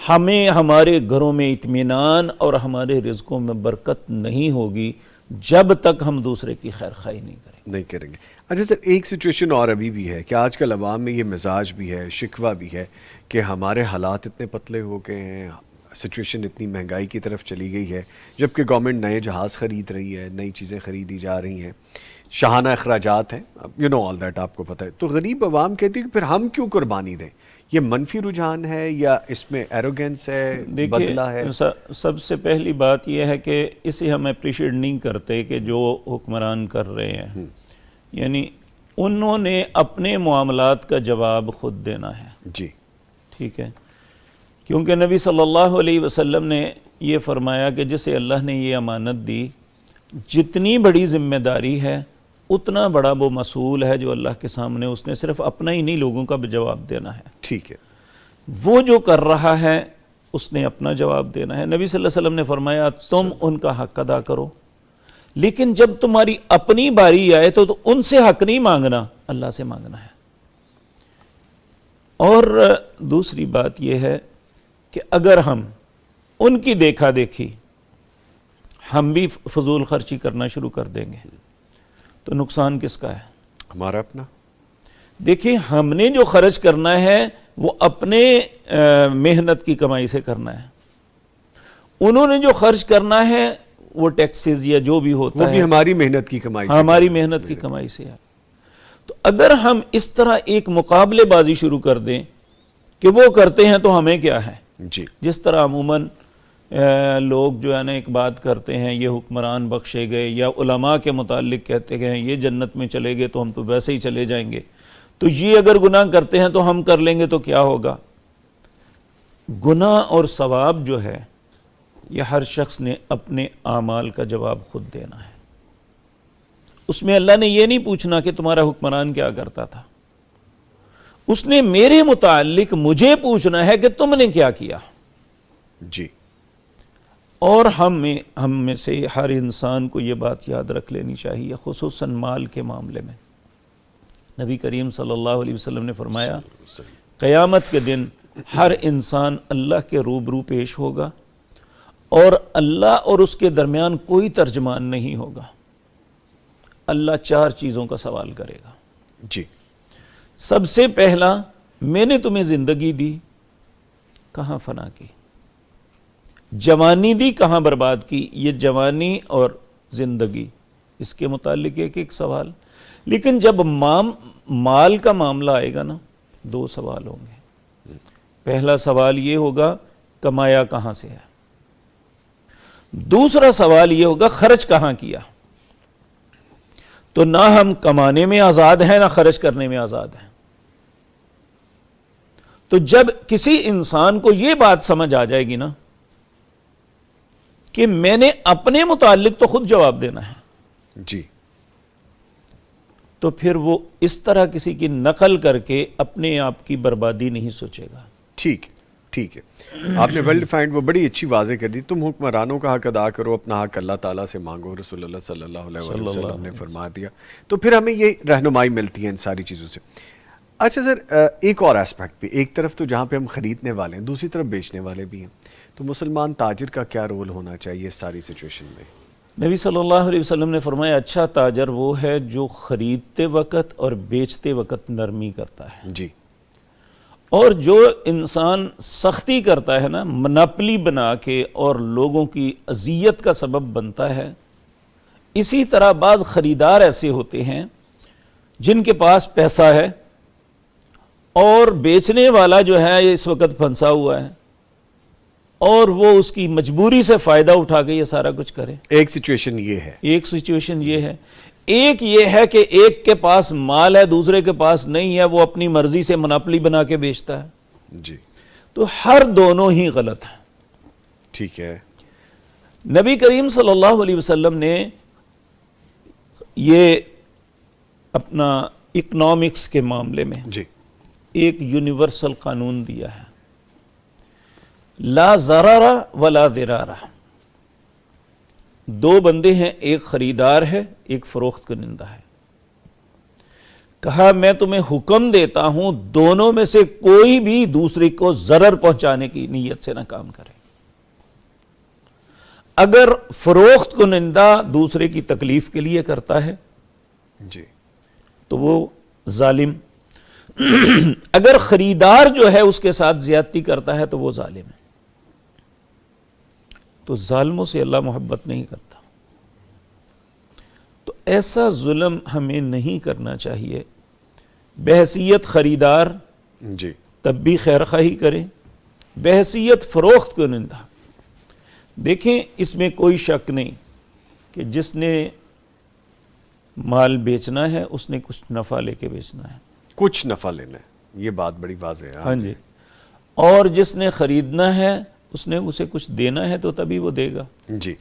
ہمیں ہمارے گھروں میں اطمینان اور ہمارے رزقوں میں برکت نہیں ہوگی جب تک ہم دوسرے کی خیر خواہی نہیں کریں گے. اچھا سر، ایک سچویشن اور ابھی بھی ہے کہ آج کل عوام میں یہ مزاج بھی ہے، شکوہ بھی ہے کہ ہمارے حالات اتنے پتلے ہو گئے ہیں، سچویشن اتنی مہنگائی کی طرف چلی گئی ہے، جبکہ گورنمنٹ نئے جہاز خرید رہی ہے، نئی چیزیں خریدی جا رہی ہیں، شاہانہ اخراجات ہیں، یو نو آل دیٹ، آپ کو پتہ ہے. تو غریب عوام کہتی ہے کہ پھر ہم کیوں قربانی دیں؟ یہ منفی رجحان ہے یا اس میں ایروگنس ہے، بدلہ ہے؟ سب سے پہلی بات یہ ہے کہ اسے ہم اپریشیٹ نہیں کرتے کہ جو حکمران کر رہے ہیں، یعنی انہوں نے اپنے معاملات کا جواب خود دینا ہے. جی. ٹھیک ہے، کیونکہ نبی صلی اللہ علیہ وسلم نے یہ فرمایا کہ جسے اللہ نے یہ امانت دی، جتنی بڑی ذمہ داری ہے اتنا بڑا وہ مسئول ہے جو اللہ کے سامنے اس نے صرف اپنا ہی نہیں لوگوں کا بھی جواب دینا ہے۔ ٹھیک ہے، وہ جو کر رہا ہے اس نے اپنا جواب دینا ہے۔ نبی صلی اللہ علیہ وسلم نے فرمایا تم ان کا حق ادا کرو، لیکن جب تمہاری اپنی باری آئے تو ان سے حق نہیں مانگنا، اللہ سے مانگنا ہے۔ اور دوسری بات یہ ہے کہ اگر ہم ان کی دیکھا دیکھی ہم بھی فضول خرچی کرنا شروع کر دیں گے تو نقصان کس کا ہے؟ ہمارا اپنا۔ دیکھیں ہم نے جو خرچ کرنا ہے وہ اپنے محنت کی کمائی سے کرنا ہے، انہوں نے جو خرچ کرنا ہے وہ ٹیکسز یا جو بھی ہوتا وہ ہے بھی ہماری محنت کی کمائی سے، ہماری محنت کی کمائی سے ہے۔ تو اگر ہم اس طرح ایک مقابلے بازی شروع کر دیں کہ وہ کرتے ہیں تو ہمیں کیا ہے، جی جس طرح عموماً لوگ جو ہے نا ایک بات کرتے ہیں یہ حکمران بخشے گئے، یا علماء کے متعلق کہتے گئے یہ جنت میں چلے گئے تو ہم تو ویسے ہی چلے جائیں گے، تو یہ اگر گناہ کرتے ہیں تو ہم کر لیں گے تو کیا ہوگا؟ گناہ اور ثواب جو ہے یہ ہر شخص نے اپنے اعمال کا جواب خود دینا ہے۔ اس میں اللہ نے یہ نہیں پوچھنا کہ تمہارا حکمران کیا کرتا تھا، اس نے میرے متعلق مجھے پوچھنا ہے کہ تم نے کیا کیا۔ جی، اور ہم میں سے ہر انسان کو یہ بات یاد رکھ لینی چاہیے، خصوصاً مال کے معاملے میں۔ نبی کریم صلی اللہ علیہ وسلم نے فرمایا قیامت کے دن ہر انسان اللہ کے روبرو پیش ہوگا اور اللہ اور اس کے درمیان کوئی ترجمان نہیں ہوگا۔ اللہ 4 چیزوں کا سوال کرے گا۔ جی، سب سے پہلا، میں نے تمہیں زندگی دی، کہاں فنا کی؟ جوانی دی، کہاں برباد کی؟ یہ جوانی اور زندگی اس کے متعلق ایک سوال۔ لیکن جب مال کا معاملہ آئے گا نا 2 سوال ہوں گے۔ پہلا سوال یہ ہوگا کمایا کہاں سے ہے، دوسرا سوال یہ ہوگا خرچ کہاں کیا۔ تو نہ ہم کمانے میں آزاد ہیں نہ خرچ کرنے میں آزاد ہیں۔ تو جب کسی انسان کو یہ بات سمجھ آ جائے گی نا کہ میں نے اپنے متعلق تو خود جواب دینا ہے، جی، تو پھر وہ اس طرح کسی کی نقل کر کے اپنے آپ کی بربادی نہیں سوچے گا۔ ٹھیک ہے، آپ نے ویل ڈیفائنڈ وہ بڑی اچھی واضح کر دی، تم حکمرانوں کا حق ادا کرو، اپنا حق اللہ تعالیٰ سے مانگو، رسول اللہ صلی اللہ علیہ وسلم نے فرما دیا، تو پھر ہمیں یہ رہنمائی ملتی ہے ان ساری چیزوں سے۔ اچھا سر، ایک اور اسپیکٹ بھی، ایک طرف تو جہاں پہ ہم خریدنے والے ہیں، دوسری طرف بیچنے والے بھی ہیں، تو مسلمان تاجر کا کیا رول ہونا چاہیے اس ساری سچویشن میں؟ نبی صلی اللہ علیہ وسلم نے فرمایا اچھا تاجر وہ ہے جو خریدتے وقت اور بیچتے وقت نرمی کرتا ہے، جی، اور جو انسان سختی کرتا ہے نا، مناپلی بنا کے اور لوگوں کی اذیت کا سبب بنتا ہے۔ اسی طرح بعض خریدار ایسے ہوتے ہیں جن کے پاس پیسہ ہے اور بیچنے والا جو ہے یہ اس وقت پھنسا ہوا ہے اور وہ اس کی مجبوری سے فائدہ اٹھا کے یہ سارا کچھ کرے۔ ایک سچویشن یہ ہے، ایک سچویشن یہ ہے، ایک یہ ہے کہ ایک کے پاس مال ہے دوسرے کے پاس نہیں ہے، وہ اپنی مرضی سے مناپلی بنا کے بیچتا ہے۔ جی، تو ہر دونوں ہی غلط ہیں۔ ٹھیک ہے، نبی کریم صلی اللہ علیہ وسلم نے یہ اپنا اکنامکس کے معاملے میں جی، ایک یونیورسل قانون دیا ہے، لا ضرر ولا ضرار۔ 2 بندے ہیں، ایک خریدار ہے ایک فروخت کنندہ ہے، کہا میں تمہیں حکم دیتا ہوں دونوں میں سے کوئی بھی دوسرے کو ضرر پہنچانے کی نیت سے نہ کام کرے۔ اگر فروخت کنندہ دوسرے کی تکلیف کے لیے کرتا ہے جی، تو وہ ظالم، اگر خریدار جو ہے اس کے ساتھ زیادتی کرتا ہے تو وہ ظالم ہے۔ تو ظالموں سے اللہ محبت نہیں کرتا۔ تو ایسا ظلم ہمیں نہیں کرنا چاہیے۔ بحیثیت خریدار جی، تب بھی خیر خواہی کریں، بحیثیت فروخت کنندہ دیکھیں اس میں کوئی شک نہیں کہ جس نے مال بیچنا ہے اس نے کچھ نفع لے کے بیچنا ہے، کچھ نفع لینا ہے، یہ بات بڑی واضح ہے۔ ہاں جی، اور جس نے خریدنا ہے اس نے اسے کچھ دینا ہے تو تبھی وہ دے گا. جی.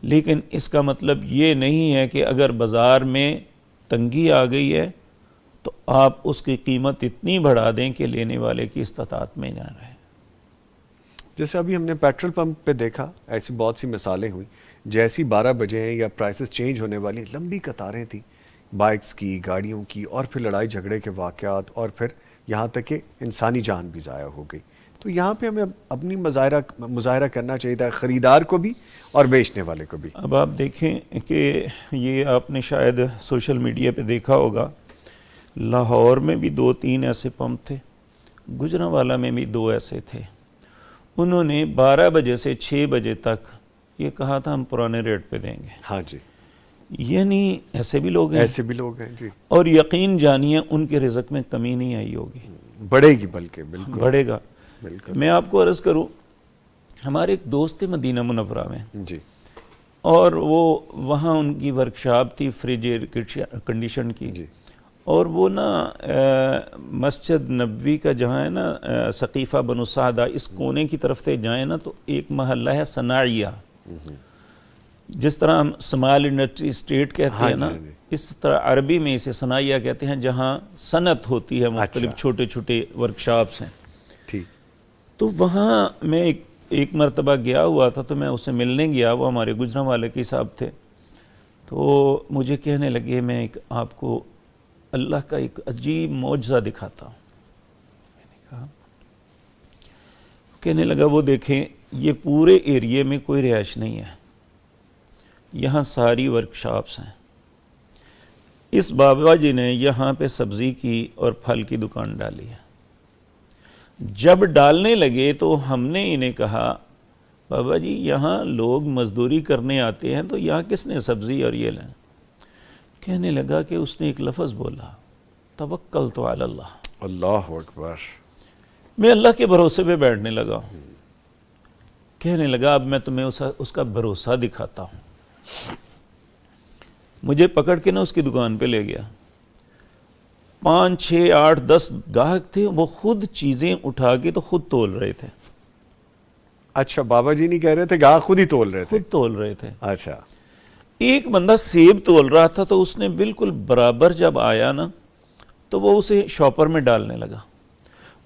لیکن اس کا مطلب یہ نہیں ہے کہ اگر بازار میں تنگی آ گئی ہے تو آپ اس کی قیمت اتنی بڑھا دیں کہ لینے والے کی استطاعت میں نہ رہے. جیسے ابھی ہم نے پیٹرول پمپ پہ دیکھا، ایسی بہت سی مثالیں ہوئیں، جیسی 12 بجے ہیں یا پرائسز چینج ہونے والی، لمبی قطاریں تھیں بائکس کی، گاڑیوں کی، اور پھر لڑائی جھگڑے کے واقعات، اور پھر یہاں تک کہ انسانی جان بھی ضائع ہو گئی. تو یہاں پہ ہمیں اپنی مظاہرہ کرنا چاہیے تھا، خریدار کو بھی اور بیچنے والے کو بھی. اب آپ دیکھیں کہ یہ آپ نے شاید سوشل میڈیا پہ دیکھا ہوگا، لاہور میں بھی 2-3 ایسے پمپ تھے، گجرانوالہ میں بھی 2 ایسے تھے. انہوں نے 12 بجے سے 6 بجے تک یہ کہا تھا ہم پرانے ریٹ پہ دیں گے. ہاں جی. یعنی ایسے بھی لوگ ہیں، ایسے بھی لوگ ہیں جی. اور یقین جانیے ان کے رزق میں کمی نہیں آئی ہوگی، بڑھے گی، بلکہ بالکل بڑھے گا. بالکل. میں آپ کو عرض کروں، ہمارے ایک دوست تھے مدینہ منورہ میں، جی. اور وہ وہاں ان کی ورکشاپ تھی فریج ایئر کنڈیشن کی. جی. اور وہ نا مسجد نبوی کا جہاں ہے نا سقیفہ بنو سعدہ، اس کونے کی طرف سے جائیں نا تو ایک محلہ ہے صناعیہ، جس طرح ہم سمال انڈسٹری اسٹیٹ کہتے ہیں نا، اس طرح عربی میں اسے صناعیہ کہتے ہیں، جہاں صنعت ہوتی ہے، مختلف چھوٹے چھوٹے ورکشاپس ہیں. ٹھیک. تو وہاں میں ایک مرتبہ گیا ہوا تھا، تو میں اسے ملنے گیا، وہ ہمارے گجرانوالے کے صاحب تھے. تو مجھے کہنے لگے میں ایک آپ کو اللہ کا ایک عجیب معجزہ دکھاتا ہوں. میں نے کہا، کہنے لگا وہ دیکھیں یہ پورے ایریے میں کوئی رہائش نہیں ہے، یہاں ساری ورکشاپس ہیں. اس بابا جی نے یہاں پہ سبزی کی اور پھل کی دکان ڈالی ہے. جب ڈالنے لگے تو ہم نے انہیں کہا بابا جی یہاں لوگ مزدوری کرنے آتے ہیں تو یہاں کس نے سبزی اور یہ لیں؟ کہنے لگا کہ اس نے ایک لفظ بولا، توکلت علی اللہ. اللہ اکبر. میں اللہ کے بھروسے پہ بیٹھنے لگا ہوں. کہنے لگا اب میں تمہیں اس کا بھروسہ دکھاتا ہوں. مجھے پکڑ کے نا اس کی دکان پہ لے گیا. 5 6 8 10 گاہک تھے، وہ خود چیزیں اٹھا کے تو خود تول رہے تھے. اچھا، بابا جی نہیں کہہ رہے تھے، گاہک خود ہی تول رہے تھے. خود تول رہے تھے. اچھا. ایک بندہ سیب تول رہا تھا، تو اس نے بالکل برابر جب آیا نا تو وہ اسے شاپر میں ڈالنے لگا.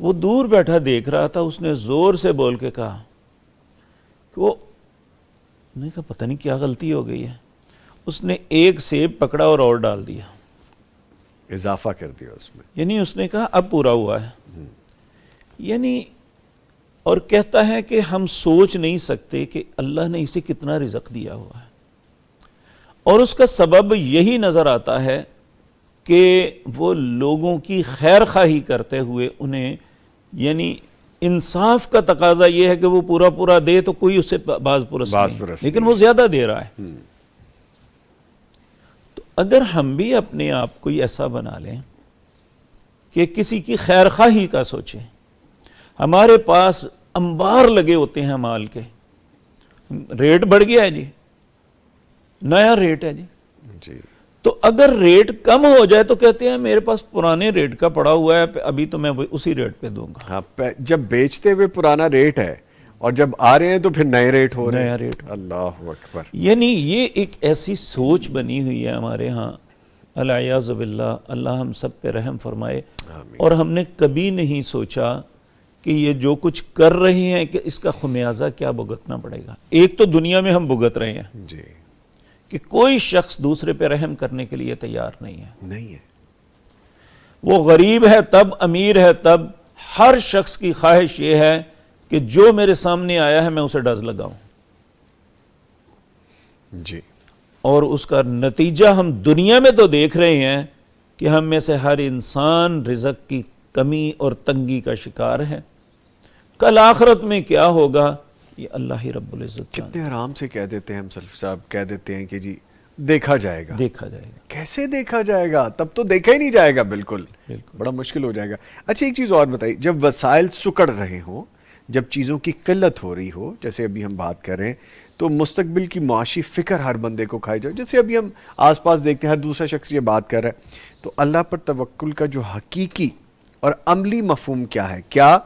وہ دور بیٹھا دیکھ رہا تھا، اس نے زور سے بول کے کہا کہ نے کہا پتہ نہیں کیا غلطی ہو گئی ہے. اس نے ایک سیب پکڑا اور ڈال دیا، اضافہ کر دیا اس میں. یعنی اس نے کہا اب پورا ہوا ہے. یعنی اور کہتا ہے کہ ہم سوچ نہیں سکتے کہ اللہ نے اسے کتنا رزق دیا ہوا ہے، اور اس کا سبب یہی نظر آتا ہے کہ وہ لوگوں کی خیر خواہی کرتے ہوئے انہیں، یعنی انصاف کا تقاضا یہ ہے کہ وہ پورا پورا دے تو کوئی اسے باز پرس نہیں، لیکن وہ زیادہ دے رہا ہے. تو اگر ہم بھی اپنے آپ کو ایسا بنا لیں کہ کسی کی خیر خواہی کا سوچیں. ہمارے پاس انبار لگے ہوتے ہیں مال کے، ریٹ بڑھ گیا ہے جی، نیا ریٹ ہے جی. تو اگر ریٹ کم ہو جائے تو کہتے ہیں میرے پاس پرانے ریٹ کا پڑا ہوا ہے، ابھی تو میں اسی ریٹ پہ دوں گا. ہاں، جب بیچتے ہوئے پرانا ریٹ ہے اور جب آ رہے ہیں تو پھر نئے ریٹ ہو رہے ہیں. نیا ریٹ. اللہ اکبر. یعنی یہ ایک ایسی سوچ بنی ہوئی ہے ہمارے ہاں، العیاذ باللہ، اللہ ہم سب پہ رحم فرمائے. اور ہم نے کبھی نہیں سوچا کہ یہ جو کچھ کر رہے ہیں کہ اس کا خمیازہ کیا بھگتنا پڑے گا. ایک تو دنیا میں ہم بھگت رہے ہیں جی کہ کوئی شخص دوسرے پہ رحم کرنے کے لیے تیار نہیں ہے. وہ غریب ہے تب، امیر ہے تب، ہر شخص کی خواہش یہ ہے کہ جو میرے سامنے آیا ہے میں اسے ڈز لگاؤں. جی. اور اس کا نتیجہ ہم دنیا میں تو دیکھ رہے ہیں کہ ہم میں سے ہر انسان رزق کی کمی اور تنگی کا شکار ہے. کل آخرت میں کیا ہوگا یہ اللہ ہی رب العزت. کتنے آرام سے کہہ دیتے ہیں ہم سلف صاحب، کہہ دیتے ہیں کہ جی دیکھا جائے گا. دیکھا جائے گا. کیسے دیکھا جائے گا؟ تب تو دیکھا ہی نہیں جائے گا. بالکل بڑا مشکل ہو جائے گا. اچھا ایک چیز اور بتائیے، جب وسائل سکڑ رہے ہوں، جب چیزوں کی قلت ہو رہی ہو، جیسے ابھی ہم بات کر رہے ہیں، تو مستقبل کی معاشی فکر ہر بندے کو کھائی جائے. جیسے ابھی ہم آس پاس دیکھتے ہیں ہر دوسرا شخص یہ بات کر رہا ہے، تو اللہ پر توکل کا جو حقیقی اور عملی مفہوم کیا ہے؟ کیا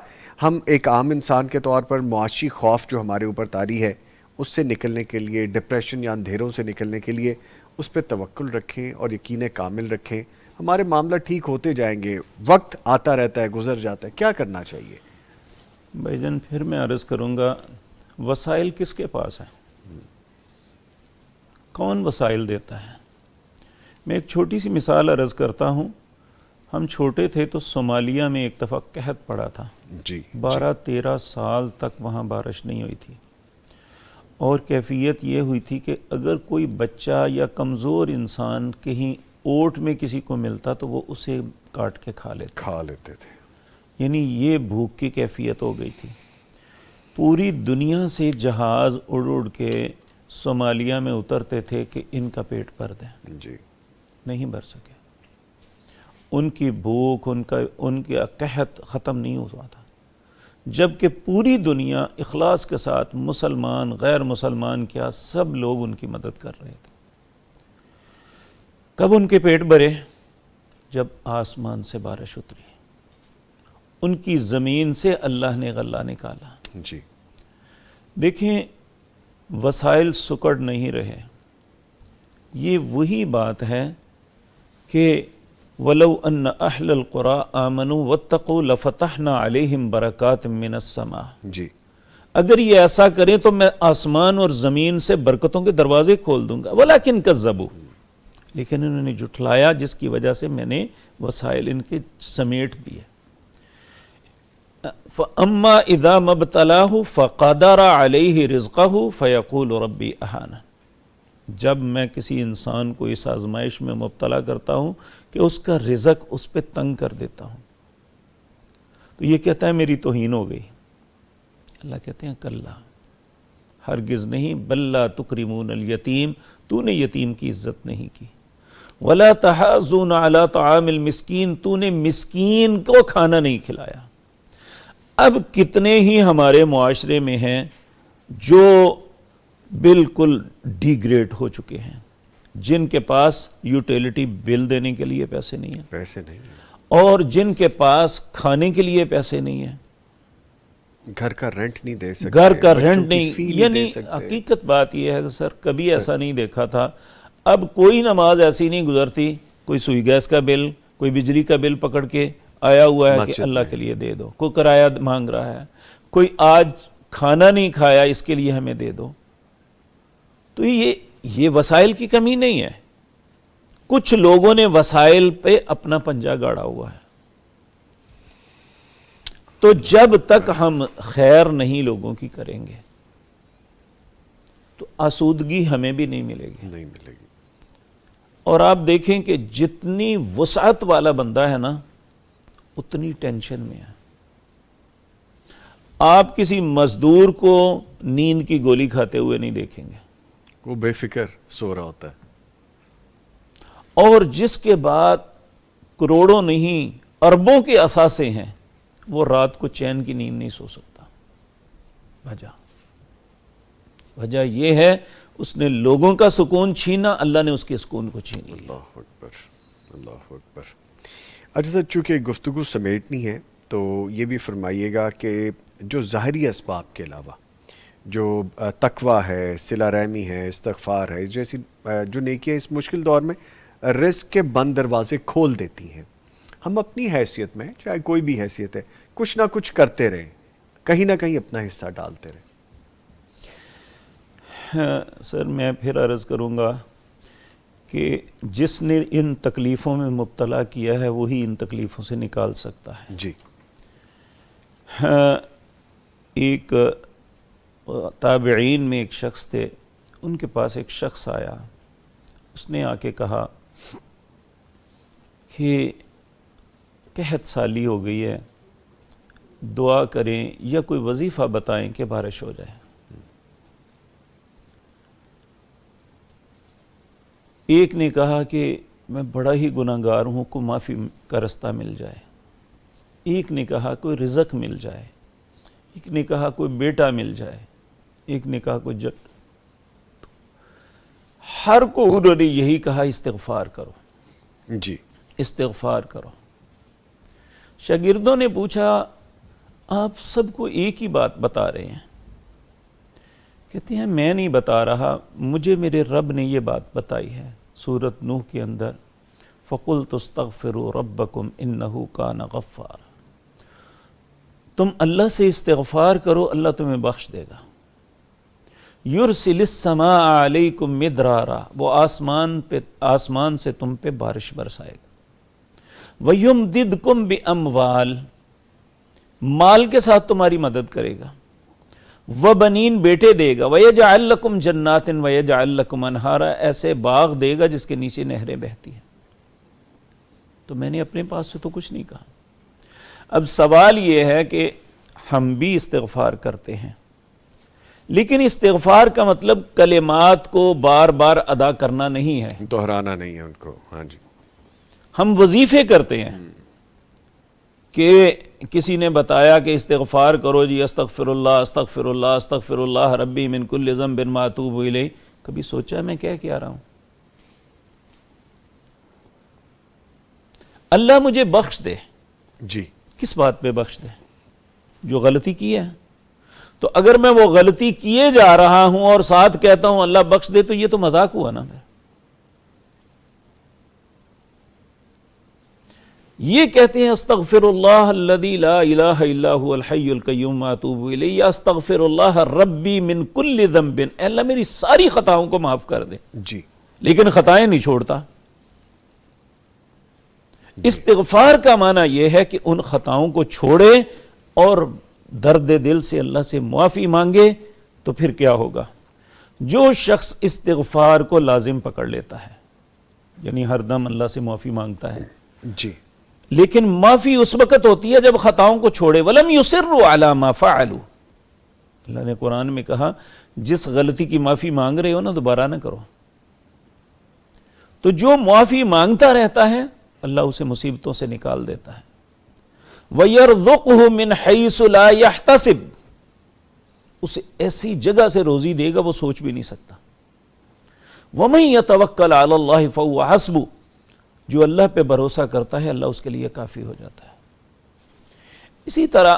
ہم ایک عام انسان کے طور پر معاشی خوف جو ہمارے اوپر طاری ہے اس سے نکلنے کے لیے، ڈپریشن یا اندھیروں سے نکلنے کے لیے اس پہ توکل رکھیں اور یقین کامل رکھیں، ہمارے معاملہ ٹھیک ہوتے جائیں گے، وقت آتا رہتا ہے، گزر جاتا ہے، کیا کرنا چاہیے؟ بھائی جان پھر میں عرض کروں گا، وسائل کس کے پاس ہیں؟ کون وسائل دیتا ہے؟ میں ایک چھوٹی سی مثال عرض کرتا ہوں. ہم چھوٹے تھے تو صومالیہ میں ایک دفعہ قحط پڑا تھا. جی 12-13 سال تک وہاں بارش نہیں ہوئی تھی، اور کیفیت یہ ہوئی تھی کہ اگر کوئی بچہ یا کمزور انسان کہیں اوٹ میں کسی کو ملتا تو وہ اسے کاٹ کے کھا لیتے تھے. یعنی یہ بھوک کی کیفیت ہو گئی تھی. پوری دنیا سے جہاز اڑ اڑ کے صومالیہ میں اترتے تھے کہ ان کا پیٹ بھر دیں، جی نہیں بھر سکے. ان کی بھوک، ان کا قحط ختم نہیں ہوا تھا، جبکہ پوری دنیا اخلاص کے ساتھ، مسلمان غیر مسلمان کیا، سب لوگ ان کی مدد کر رہے تھے. کب ان کے پیٹ بھرے؟ جب آسمان سے بارش اتری، ان کی زمین سے اللہ نے غلہ نکالا. جی دیکھیں وسائل سکڑ نہیں رہے. یہ وہی بات ہے کہ وَلَوْ أَنَّ أَهْلَ الْقُرَىٰ آمَنُوا وَاتَّقُوا لَفَتَحْنَا عَلَيْهِمْ بَرَكَاتٍ مِّنَ السَّمَاءِ. جی اگر یہ ایسا کریں تو میں آسمان اور زمین سے برکتوں کے دروازے کھول دوں گا. وَلَكِنْ كَذَّبُوا، لیکن انہوں نے جھٹلایا، جس کی وجہ سے میں نے وسائل ان کے سمیٹ دیے. فَأَمَّا إِذَا مَبْتَلَاهُ فَقَدَرَ عَلَيْهِ رِزْقَهُ فَيَقُولُ رَبِّي أَهَانَ. جب میں کسی انسان کو اس آزمائش میں مبتلا کرتا ہوں کہ اس کا رزق اس پہ تنگ کر دیتا ہوں، تو یہ کہتا ہے میری توہین ہو گئی. اللہ کہتے ہیں کلا، ہرگز نہیں، بل لا تکرمون الیتیم، تو نے یتیم کی عزت نہیں کی. ولا تحاضون علی طعام المسکین، تو نے مسکین کو کھانا نہیں کھلایا. اب کتنے ہی ہمارے معاشرے میں ہیں جو بالکل ڈی گریڈ ہو چکے ہیں، جن کے پاس یوٹیلیٹی بل دینے کے لیے پیسے نہیں ہیں، پیسے نہیں، اور جن کے پاس کھانے کے لیے پیسے نہیں ہیں، گھر کا رینٹ نہیں دے سکتے، گھر کا بچوں رینٹ کی نہیں. فی یعنی دے سکتے. حقیقت بات یہ ہے کہ سر کبھی ایسا نہیں دیکھا تھا. اب کوئی نماز ایسی نہیں گزرتی، کوئی سوئی گیس کا بل، کوئی بجلی کا بل پکڑ کے آیا ہوا ہے کہ مسجد اللہ میں کے لیے دے دو، کوئی کرایہ مانگ رہا ہے، کوئی آج کھانا نہیں کھایا اس کے لیے ہمیں دے دو. تو یہ وسائل کی کمی نہیں ہے، کچھ لوگوں نے وسائل پہ اپنا پنجہ گاڑا ہوا ہے. تو جب تک ہم خیر نہیں لوگوں کی کریں گے تو آسودگی ہمیں بھی نہیں ملے گی. نہیں ملے گی. اور آپ دیکھیں کہ جتنی وسعت والا بندہ ہے نا اتنی ٹینشن میں ہے. آپ کسی مزدور کو نیند کی گولی کھاتے ہوئے نہیں دیکھیں گے، وہ بے فکر سو رہا ہوتا ہے. اور جس کے بعد کروڑوں نہیں اربوں کے اثاثے ہیں وہ رات کو چین کی نیند نہیں سو سکتا. وجہ یہ ہے اس نے لوگوں کا سکون چھینا، اللہ نے اس کے سکون کو چھین لیا. اللہ اکبر، اللہ اکبر. اچھا سر، چونکہ گفتگو سمیٹنی ہے تو یہ بھی فرمائیے گا کہ جو ظاہری اسباب کے علاوہ جو تقویٰ ہے، صلہ رحمی ہے، استغفار ہے، جیسی جو نیکیاں اس مشکل دور میں رزق کے بند دروازے کھول دیتی ہیں، ہم اپنی حیثیت میں، چاہے کوئی بھی حیثیت ہے، کچھ نہ کچھ کرتے رہیں، کہیں نہ کہیں اپنا حصہ ڈالتے رہیں. سر میں پھر عرض کروں گا کہ جس نے ان تکلیفوں میں مبتلا کیا ہے وہی ان تکلیفوں سے نکال سکتا ہے. جی ایک تابعین میں ایک شخص تھے، ان کے پاس ایک شخص آیا، اس نے آ کے کہا کہ قحط سالی ہو گئی ہے، دعا کریں یا کوئی وظیفہ بتائیں کہ بارش ہو جائے. ایک نے کہا کہ میں بڑا ہی گناہگار ہوں، کو معافی کا رستہ مل جائے. ایک نے کہا کوئی رزق مل جائے. ایک نے کہا کوئی بیٹا مل جائے. ایک نے کہا کوئی ہر کو انہوں نے یہی کہا استغفار کرو. جی استغفار کرو. شاگردوں نے پوچھا آپ سب کو ایک ہی بات بتا رہے ہیں. کہتے ہیں میں نہیں بتا رہا، مجھے میرے رب نے یہ بات بتائی ہے. سورۃ نوح کے اندر فَقُلْتُ اسْتَغْفِرُوا رَبَّكُمْ إِنَّهُ كَانَ غَفَّارًا، تم اللہ سے استغفار کرو، اللہ تمہیں بخش دے گا. یرسل السماء علیکم مدرارا، وہ آسمان سے تم پہ بارش برسائے گا. ویمددکم باموال، مال کے ساتھ تمہاری مدد کرے گا. وبنین، بیٹے دے گا. ویجعل لکم جنات ویجعل لکم انہارا، ایسے باغ دے گا جس کے نیچے نہریں بہتی ہیں. تو میں نے اپنے پاس سے تو کچھ نہیں کہا. اب سوال یہ ہے کہ ہم بھی استغفار کرتے ہیں، لیکن استغفار کا مطلب کلمات کو بار بار ادا کرنا نہیں ہے، دہرانا نہیں ہے ان کو. ہاں جی. ہم وظیفے کرتے ہیں کہ کسی نے بتایا کہ استغفار کرو جی، استغفر اللہ استغفر اللہ استغفر اللہ ربی من کل ذنب ما اتوب الیہ. کبھی سوچا میں کیا رہا ہوں؟ اللہ مجھے بخش دے. جی. کس بات پہ بخش دے؟ جو غلطی کی ہے. تو اگر میں وہ غلطی کیے جا رہا ہوں اور ساتھ کہتا ہوں اللہ بخش دے، تو یہ تو مذاق ہوا نا. یہ کہتے ہیں استغفر اللہ الذی لا الہ الا هو الحی القیوم اتوب الیہ، یا استغفر اللہ ربی من کل ذنب، اے اللہ میری ساری خطاؤں کو معاف کر دے. جی. لیکن خطائیں نہیں چھوڑتا. استغفار کا معنی یہ ہے کہ ان خطاؤں کو چھوڑے اور درد دل سے اللہ سے معافی مانگے. تو پھر کیا ہوگا؟ جو شخص استغفار کو لازم پکڑ لیتا ہے، یعنی ہر دم اللہ سے معافی مانگتا ہے، جی، لیکن معافی اس وقت ہوتی ہے جب خطاؤں کو چھوڑے. وَلَمْ يُصِرُّوا عَلَى مَا فَعَلُوا، اللہ نے قرآن میں کہا جس غلطی کی معافی مانگ رہے ہو نا، دوبارہ نہ کرو. تو جو معافی مانگتا رہتا ہے اللہ اسے مصیبتوں سے نکال دیتا ہے. وَيَرْزُقْهُ مِنْ حَيْثُ لَا يَحْتَسِبْ، اسے ایسی جگہ سے روزی دے گا وہ سوچ بھی نہیں سکتا. وَمَنْ يَتَوَكَّلْ عَلَى اللَّهِ فَهُوَ حَسْبُهُ، جو اللہ پہ بھروسہ کرتا ہے اللہ اس کے لیے کافی ہو جاتا ہے. اسی طرح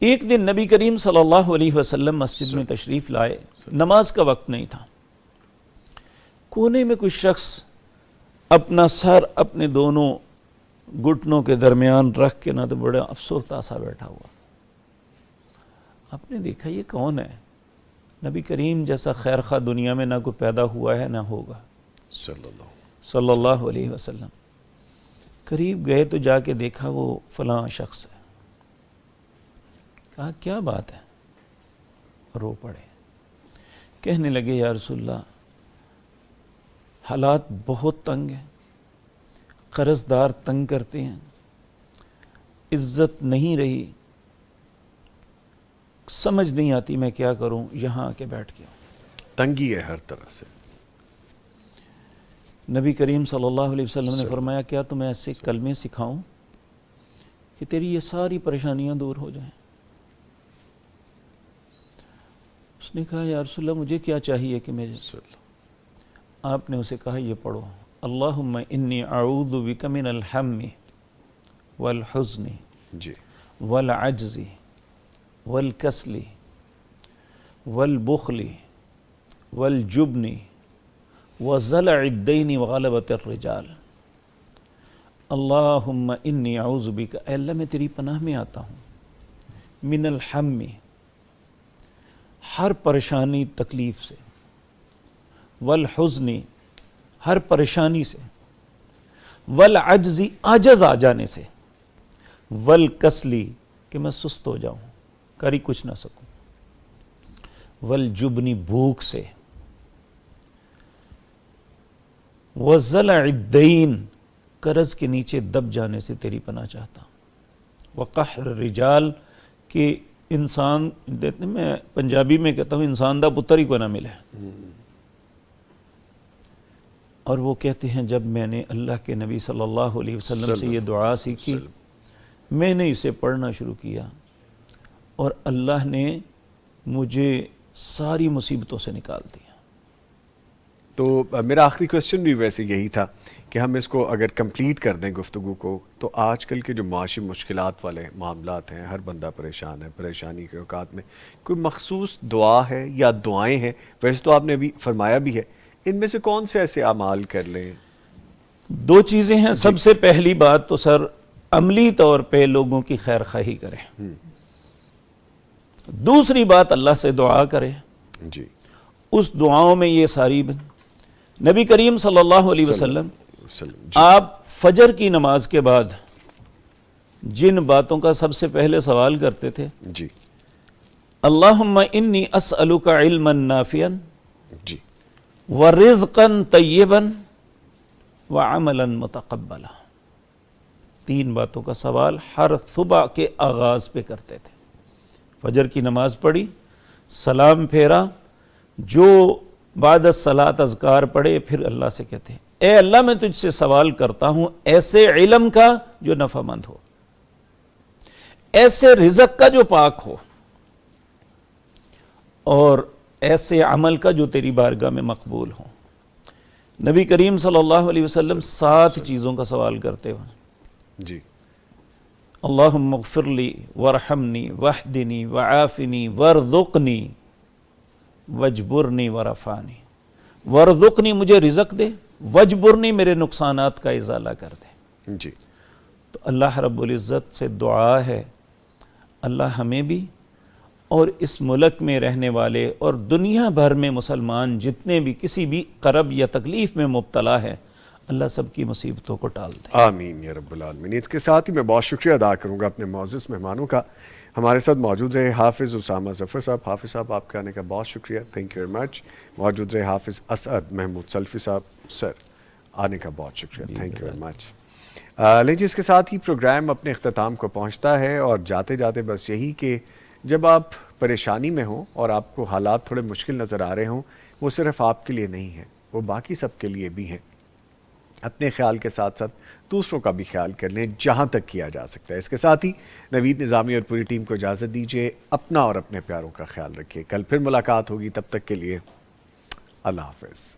ایک دن نبی کریم صلی اللہ علیہ وسلم مسجد میں تشریف لائے، نماز کا وقت نہیں تھا. کونے میں کوئی شخص اپنا سر اپنے دونوں گھٹنوں کے درمیان رکھ کے نہ تو بڑا افسردہ سا بیٹھا ہوا. آپ نے دیکھا یہ کون ہے؟ نبی کریم جیسا خیر خواہ دنیا میں نہ کوئی پیدا ہوا ہے نہ ہوگا صلی اللہ علیہ وسلم. قریب گئے تو جا کے دیکھا وہ فلاں شخص ہے. کہا کیا بات ہے؟ رو پڑے. کہنے لگے یا رسول اللہ حالات بہت تنگ ہیں، قرض دار تنگ کرتے ہیں، عزت نہیں رہی، سمجھ نہیں آتی میں کیا کروں، یہاں آ کے بیٹھ گیا. تنگی ہے ہر طرح سے. نبی کریم صلی اللہ علیہ وسلم نے فرمایا کیا تمہیں ایسے کلمے سکھاؤں کہ تیری یہ ساری پریشانیاں دور ہو جائیں؟ اس نے کہا یا رسول اللہ مجھے کیا چاہیے کہ میرے. آپ نے اسے کہا یہ پڑھو، اللہم انی اعوذ بک من الہم والحزن جی والعجز والکسل والبخل والجبن وضلع الدین وغلبۃ الرجال. اللہم انی اعوذ بک، اے اللہ میں تیری پناہ میں آتا ہوں، من الہم، ہر پریشانی تکلیف سے، والحزن، ہر پریشانی سے، والعجز، عاجز آ جانے سے، والکسلی، کہ میں سست ہو جاؤں، کری کچھ نہ سکوں، والجبن، بھوک سے، وضلع الدین، قرض کے نیچے دب جانے سے تیری پناہ چاہتا ہوں، وقہر الرجال، کہ انسان، میں پنجابی میں کہتا ہوں انسان دا پتر ہی کو نہ ملے. اور وہ کہتے ہیں جب میں نے اللہ کے نبی صلی اللہ علیہ وسلم سے یہ دعا سیکھی، میں نے اسے پڑھنا شروع کیا اور اللہ نے مجھے ساری مصیبتوں سے نکال دیا. تو میرا آخری کویسچن بھی ویسے یہی تھا کہ ہم اس کو اگر کمپلیٹ کر دیں گفتگو کو، تو آج کل کے جو معاشی مشکلات والے معاملات ہیں، ہر بندہ پریشان ہے، پریشانی کے اوقات میں کوئی مخصوص دعا ہے یا دعائیں ہیں؟ ویسے تو آپ نے ابھی فرمایا بھی ہے، ان میں سے کون سے ایسے اعمال کر لیں؟ دو چیزیں ہیں. سب سے پہلی بات تو سر عملی طور پہ لوگوں کی خیر خواہی کریں. دوسری بات اللہ سے دعا کرے. جی. اس دعاؤں میں یہ ساری نبی کریم صلی اللہ علیہ وسلم جی. آپ فجر کی نماز کے بعد جن باتوں کا سب سے پہلے سوال کرتے تھے، جی. اللہم انی اسألک علما نافعا جی. ورزقا طیبا وعملا متقبلا. 3 باتوں کا سوال ہر صبح کے آغاز پہ کرتے تھے. فجر کی نماز پڑھی، سلام پھیرا، جو بعد الصلاۃ اذکار پڑھے، پھر اللہ سے کہتے ہیں اے اللہ میں تجھ سے سوال کرتا ہوں ایسے علم کا جو نفع مند ہو، ایسے رزق کا جو پاک ہو، اور ایسے عمل کا جو تیری بارگاہ میں مقبول ہو. نبی کریم صلی اللہ علیہ وسلم 7 چیزوں کا سوال کرتے ہوئے، جی. اللہم اغفر لی ورحمنی واہدنی وعافنی وارزقنی وجبرنی ورفانی. ورزقنی مجھے رزق دے، وجبرنی میرے نقصانات کا ازالہ کر دے. جی. تو اللہ رب العزت سے دعا ہے اللہ ہمیں بھی اور اس ملک میں رہنے والے اور دنیا بھر میں مسلمان جتنے بھی کسی بھی کرب یا تکلیف میں مبتلا ہے، اللہ سب کی مصیبتوں کو ٹال دے. آمین یا رب العالمین. اس کے ساتھ ہی میں بہت شکریہ ادا کروں گا اپنے معزز مہمانوں کا. ہمارے ساتھ موجود رہے حافظ اسامہ ظفر صاحب. حافظ صاحب آپ کے آنے کا بہت شکریہ، تھینک یو ویری مچ. موجود رہے حافظ اسعد محمود سلفی صاحب. سر آنے کا بہت شکریہ، تھینک یو ویری مچ. لیجیے اس کے ساتھ ہی پروگرام اپنے اختتام کو پہنچتا ہے، اور جاتے جاتے بس یہی کہ جب آپ پریشانی میں ہوں اور آپ کو حالات تھوڑے مشکل نظر آ رہے ہوں، وہ صرف آپ کے لیے نہیں ہے، وہ باقی سب کے لیے بھی ہیں. اپنے خیال کے ساتھ ساتھ دوسروں کا بھی خیال کر لیں جہاں تک کیا جا سکتا ہے. اس کے ساتھ ہی نوید نظامی اور پوری ٹیم کو اجازت دیجیے. اپنا اور اپنے پیاروں کا خیال رکھیے. کل پھر ملاقات ہوگی، تب تک کے لیے اللہ حافظ.